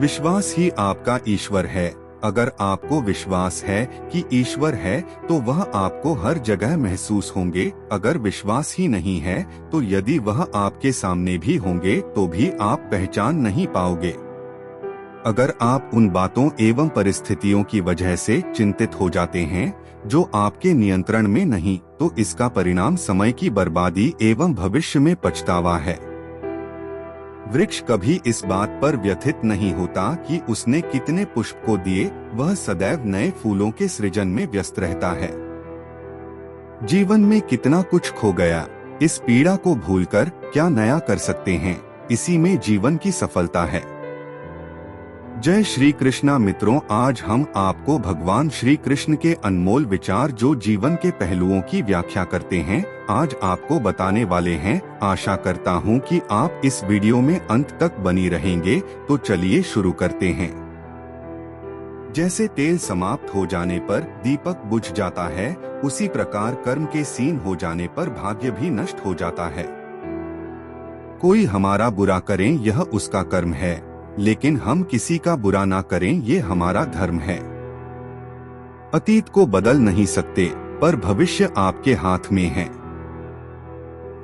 विश्वास ही आपका ईश्वर है। अगर आपको विश्वास है कि ईश्वर है तो वह आपको हर जगह महसूस होंगे। अगर विश्वास ही नहीं है तो यदि वह आपके सामने भी होंगे तो भी आप पहचान नहीं पाओगे। अगर आप उन बातों एवं परिस्थितियों की वजह से चिंतित हो जाते हैं जो आपके नियंत्रण में नहीं, तो इसका परिणाम समय की बर्बादी एवं भविष्य में पछतावा है। वृक्ष कभी इस बात पर व्यथित नहीं होता कि उसने कितने पुष्प को दिए, वह सदैव नए फूलों के सृजन में व्यस्त रहता है। जीवन में कितना कुछ खो गया, इस पीड़ा को भूलकर क्या नया कर सकते हैं, इसी में जीवन की सफलता है। जय श्री कृष्णा मित्रों, आज हम आपको भगवान श्री कृष्ण के अनमोल विचार जो जीवन के पहलुओं की व्याख्या करते हैं, आज आपको बताने वाले हैं। आशा करता हूं कि आप इस वीडियो में अंत तक बनी रहेंगे। तो चलिए शुरू करते हैं। जैसे तेल समाप्त हो जाने पर दीपक बुझ जाता है, उसी प्रकार कर्म के सीन हो जाने पर भाग्य भी नष्ट हो जाता है। कोई हमारा बुरा करें यह उसका कर्म है, लेकिन हम किसी का बुरा ना करें ये हमारा धर्म है। अतीत को बदल नहीं सकते, पर भविष्य आपके हाथ में है।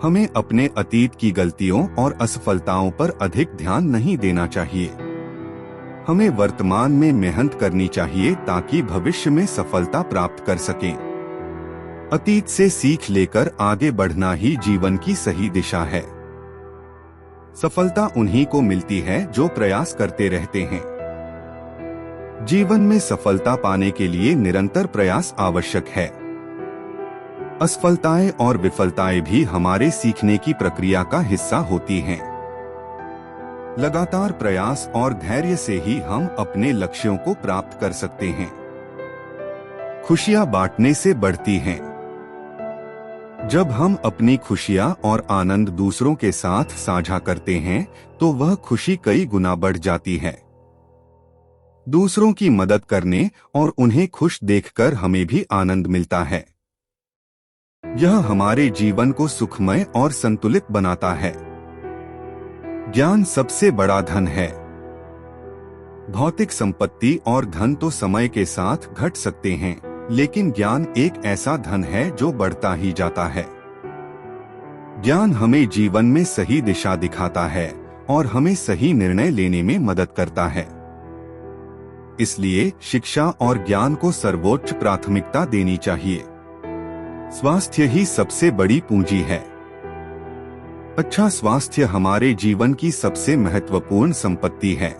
हमें अपने अतीत की गलतियों और असफलताओं पर अधिक ध्यान नहीं देना चाहिए। हमें वर्तमान में मेहनत करनी चाहिए ताकि भविष्य में सफलता प्राप्त कर सकें। अतीत से सीख लेकर आगे बढ़ना ही जीवन की सही दिशा है। सफलता उन्हीं को मिलती है जो प्रयास करते रहते हैं। जीवन में सफलता पाने के लिए निरंतर प्रयास आवश्यक है। असफलताएं और विफलताएं भी हमारे सीखने की प्रक्रिया का हिस्सा होती हैं। लगातार प्रयास और धैर्य से ही हम अपने लक्ष्यों को प्राप्त कर सकते हैं। खुशियां बांटने से बढ़ती हैं। जब हम अपनी खुशियां और आनंद दूसरों के साथ साझा करते हैं तो वह खुशी कई गुना बढ़ जाती है। दूसरों की मदद करने और उन्हें खुश देखकर हमें भी आनंद मिलता है। यह हमारे जीवन को सुखमय और संतुलित बनाता है। ज्ञान सबसे बड़ा धन है। भौतिक संपत्ति और धन तो समय के साथ घट सकते हैं, लेकिन ज्ञान एक ऐसा धन है जो बढ़ता ही जाता है। ज्ञान हमें जीवन में सही दिशा दिखाता है और हमें सही निर्णय लेने में मदद करता है। इसलिए शिक्षा और ज्ञान को सर्वोच्च प्राथमिकता देनी चाहिए। स्वास्थ्य ही सबसे बड़ी पूंजी है। अच्छा स्वास्थ्य हमारे जीवन की सबसे महत्वपूर्ण संपत्ति है।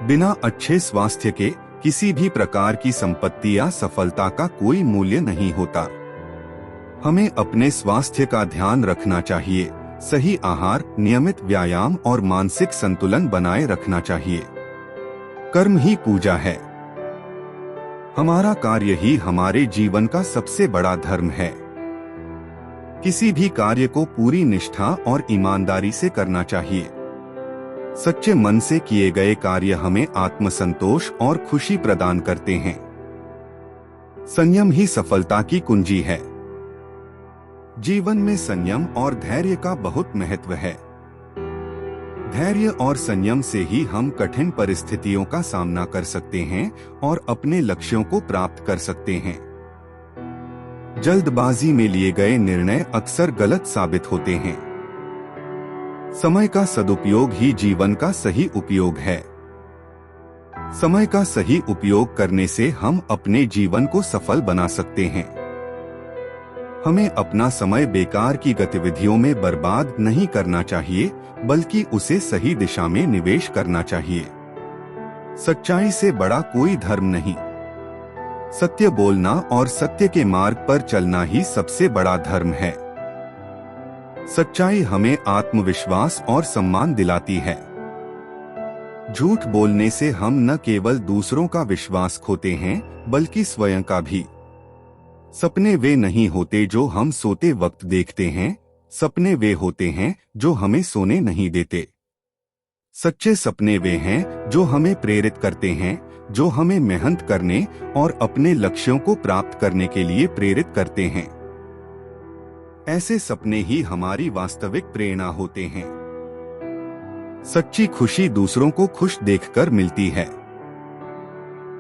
बिना अच्छे स्वास्थ्य के किसी भी प्रकार की संपत्ति या सफलता का कोई मूल्य नहीं होता। हमें अपने स्वास्थ्य का ध्यान रखना चाहिए। सही आहार, नियमित व्यायाम और मानसिक संतुलन बनाए रखना चाहिए। कर्म ही पूजा है। हमारा कार्य ही हमारे जीवन का सबसे बड़ा धर्म है। किसी भी कार्य को पूरी निष्ठा और ईमानदारी से करना चाहिए। सच्चे मन से किए गए कार्य हमें आत्मसंतोष और खुशी प्रदान करते हैं। संयम ही सफलता की कुंजी है। जीवन में संयम और धैर्य का बहुत महत्व है। धैर्य और संयम से ही हम कठिन परिस्थितियों का सामना कर सकते हैं और अपने लक्ष्यों को प्राप्त कर सकते हैं। जल्दबाजी में लिए गए निर्णय अक्सर गलत साबित होते हैं। समय का सदुपयोग ही जीवन का सही उपयोग है। समय का सही उपयोग करने से हम अपने जीवन को सफल बना सकते हैं। हमें अपना समय बेकार की गतिविधियों में बर्बाद नहीं करना चाहिए, बल्कि उसे सही दिशा में निवेश करना चाहिए। सच्चाई से बड़ा कोई धर्म नहीं। सत्य बोलना और सत्य के मार्ग पर चलना ही सबसे बड़ा धर्म है। सच्चाई हमें आत्मविश्वास और सम्मान दिलाती है। झूठ बोलने से हम न केवल दूसरों का विश्वास खोते हैं, बल्कि स्वयं का भी। सपने वे नहीं होते जो हम सोते वक्त देखते हैं, सपने वे होते हैं जो हमें सोने नहीं देते। सच्चे सपने वे हैं जो हमें प्रेरित करते हैं, जो हमें मेहनत करने और अपने लक्ष्यों को प्राप्त करने के लिए प्रेरित करते हैं। ऐसे सपने ही हमारी वास्तविक प्रेरणा होते हैं। सच्ची खुशी दूसरों को खुश देखकर मिलती है।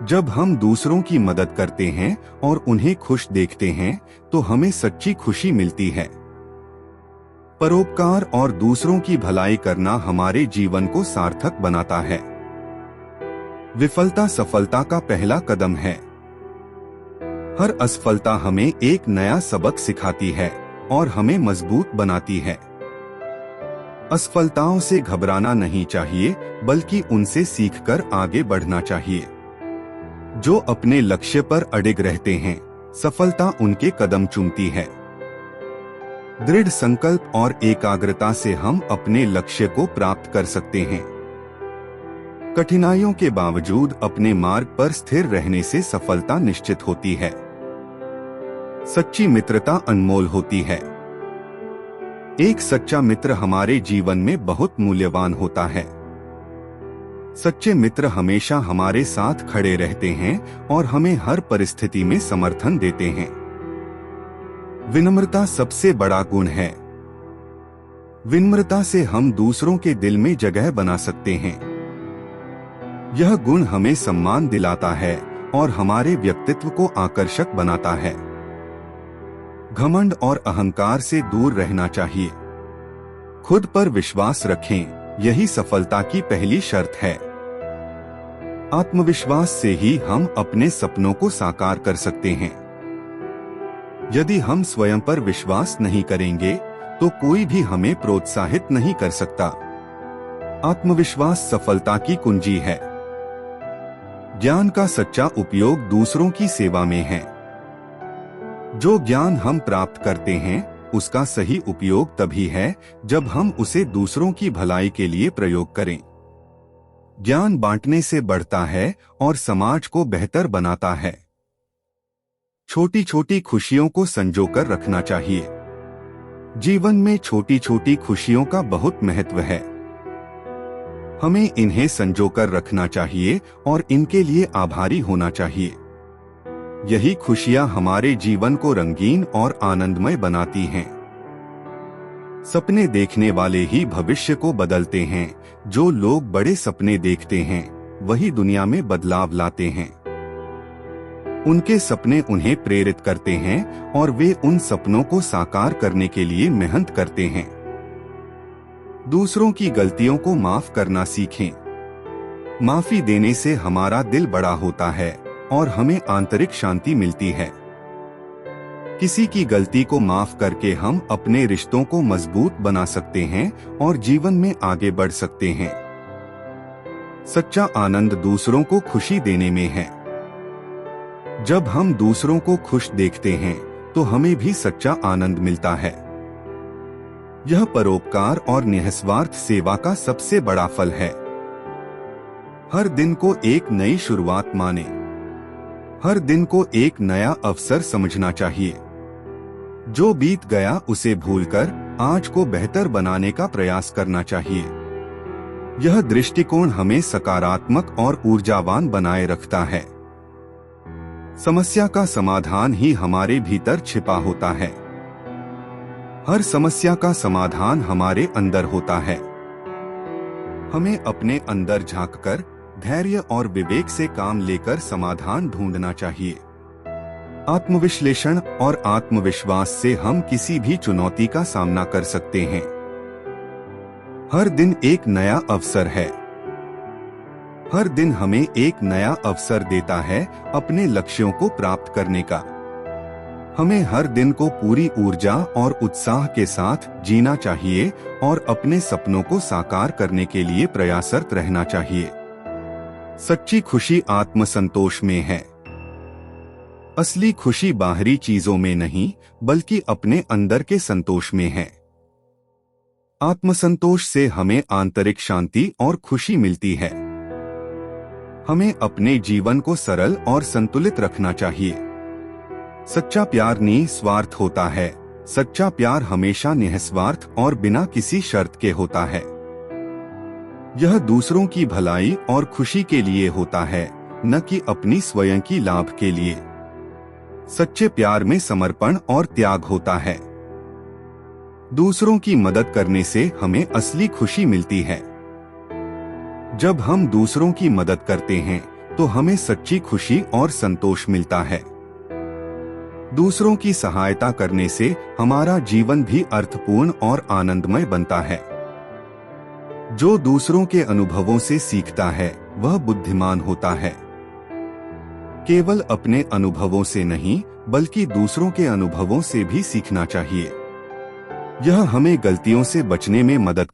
जब हम दूसरों की मदद करते हैं और उन्हें खुश देखते हैं तो हमें सच्ची खुशी मिलती है। परोपकार और दूसरों की भलाई करना हमारे जीवन को सार्थक बनाता है। विफलता सफलता का पहला कदम है। हर असफलता हमें एक नया सबक सिखाती है और हमें मजबूत बनाती है। असफलताओं से घबराना नहीं चाहिए, बल्कि उनसे सीखकर आगे बढ़ना चाहिए। जो अपने लक्ष्य पर अडिग रहते हैं, सफलता उनके कदम चूमती है। दृढ़ संकल्प और एकाग्रता से हम अपने लक्ष्य को प्राप्त कर सकते हैं। कठिनाइयों के बावजूद अपने मार्ग पर स्थिर रहने से सफलता निश्चित होती है। सच्ची मित्रता अनमोल होती है। एक सच्चा मित्र हमारे जीवन में बहुत मूल्यवान होता है। सच्चे मित्र हमेशा हमारे साथ खड़े रहते हैं और हमें हर परिस्थिति में समर्थन देते हैं। विनम्रता सबसे बड़ा गुण है। विनम्रता से हम दूसरों के दिल में जगह बना सकते हैं। यह गुण हमें सम्मान दिलाता है और हमारे व्यक्तित्व को आकर्षक बनाता है। घमंड और अहंकार से दूर रहना चाहिए। खुद पर विश्वास रखें, यही सफलता की पहली शर्त है। आत्मविश्वास से ही हम अपने सपनों को साकार कर सकते हैं। यदि हम स्वयं पर विश्वास नहीं करेंगे तो कोई भी हमें प्रोत्साहित नहीं कर सकता। आत्मविश्वास सफलता की कुंजी है। ज्ञान का सच्चा उपयोग दूसरों की सेवा में है। जो ज्ञान हम प्राप्त करते हैं उसका सही उपयोग तभी है जब हम उसे दूसरों की भलाई के लिए प्रयोग करें। ज्ञान बांटने से बढ़ता है और समाज को बेहतर बनाता है। छोटी छोटी खुशियों को संजोकर रखना चाहिए। जीवन में छोटी छोटी खुशियों का बहुत महत्व है। हमें इन्हें संजोकर रखना चाहिए और इनके लिए आभारी होना चाहिए। यही खुशियां हमारे जीवन को रंगीन और आनंदमय बनाती हैं। सपने देखने वाले ही भविष्य को बदलते हैं। जो लोग बड़े सपने देखते हैं वही दुनिया में बदलाव लाते हैं। उनके सपने उन्हें प्रेरित करते हैं और वे उन सपनों को साकार करने के लिए मेहनत करते हैं। दूसरों की गलतियों को माफ करना सीखें। माफी देने से हमारा दिल बड़ा होता है और हमें आंतरिक शांति मिलती है। किसी की गलती को माफ करके हम अपने रिश्तों को मजबूत बना सकते हैं और जीवन में आगे बढ़ सकते हैं। सच्चा आनंद दूसरों को खुशी देने में है। जब हम दूसरों को खुश देखते हैं तो हमें भी सच्चा आनंद मिलता है। यह परोपकार और निस्वार्थ सेवा का सबसे बड़ा फल है। हर दिन को एक नई शुरुआत माने। हर दिन को एक नया अवसर समझना चाहिए। जो बीत गया उसे भूलकर आज को बेहतर बनाने का प्रयास करना चाहिए। यह दृष्टिकोण हमें सकारात्मक और ऊर्जावान बनाए रखता है। समस्या का समाधान ही हमारे भीतर छिपा होता है। हर समस्या का समाधान हमारे अंदर होता है। हमें अपने अंदर झांककर धैर्य और विवेक से काम लेकर समाधान ढूंढना चाहिए। आत्मविश्लेषण और आत्मविश्वास से हम किसी भी चुनौती का सामना कर सकते हैं। हर दिन एक नया अवसर है। हर दिन हमें एक नया अवसर देता है अपने लक्ष्यों को प्राप्त करने का। हमें हर दिन को पूरी ऊर्जा और उत्साह के साथ जीना चाहिए और अपने सपनों को साकार करने के लिए प्रयासरत रहना चाहिए। सच्ची खुशी आत्मसंतोष में है। असली खुशी बाहरी चीजों में नहीं, बल्कि अपने अंदर के संतोष में है। आत्मसंतोष से हमें आंतरिक शांति और खुशी मिलती है। हमें अपने जीवन को सरल और संतुलित रखना चाहिए। सच्चा प्यार निस्वार्थ होता है। सच्चा प्यार हमेशा निस्वार्थ और बिना किसी शर्त के होता है। यह दूसरों की भलाई और खुशी के लिए होता है, न कि अपनी स्वयं की लाभ के लिए। सच्चे प्यार में समर्पण और त्याग होता है। दूसरों की मदद करने से हमें असली खुशी मिलती है। जब हम दूसरों की मदद करते हैं तो हमें सच्ची खुशी और संतोष मिलता है। दूसरों की सहायता करने से हमारा जीवन भी अर्थपूर्ण और आनंदमय बनता है। जो दूसरों के अनुभवों से सीखता है वह बुद्धिमान होता है। केवल अपने अनुभवों से नहीं बल्कि दूसरों के अनुभवों से भी सीखना चाहिए। यह हमें गलतियों से बचने में मदद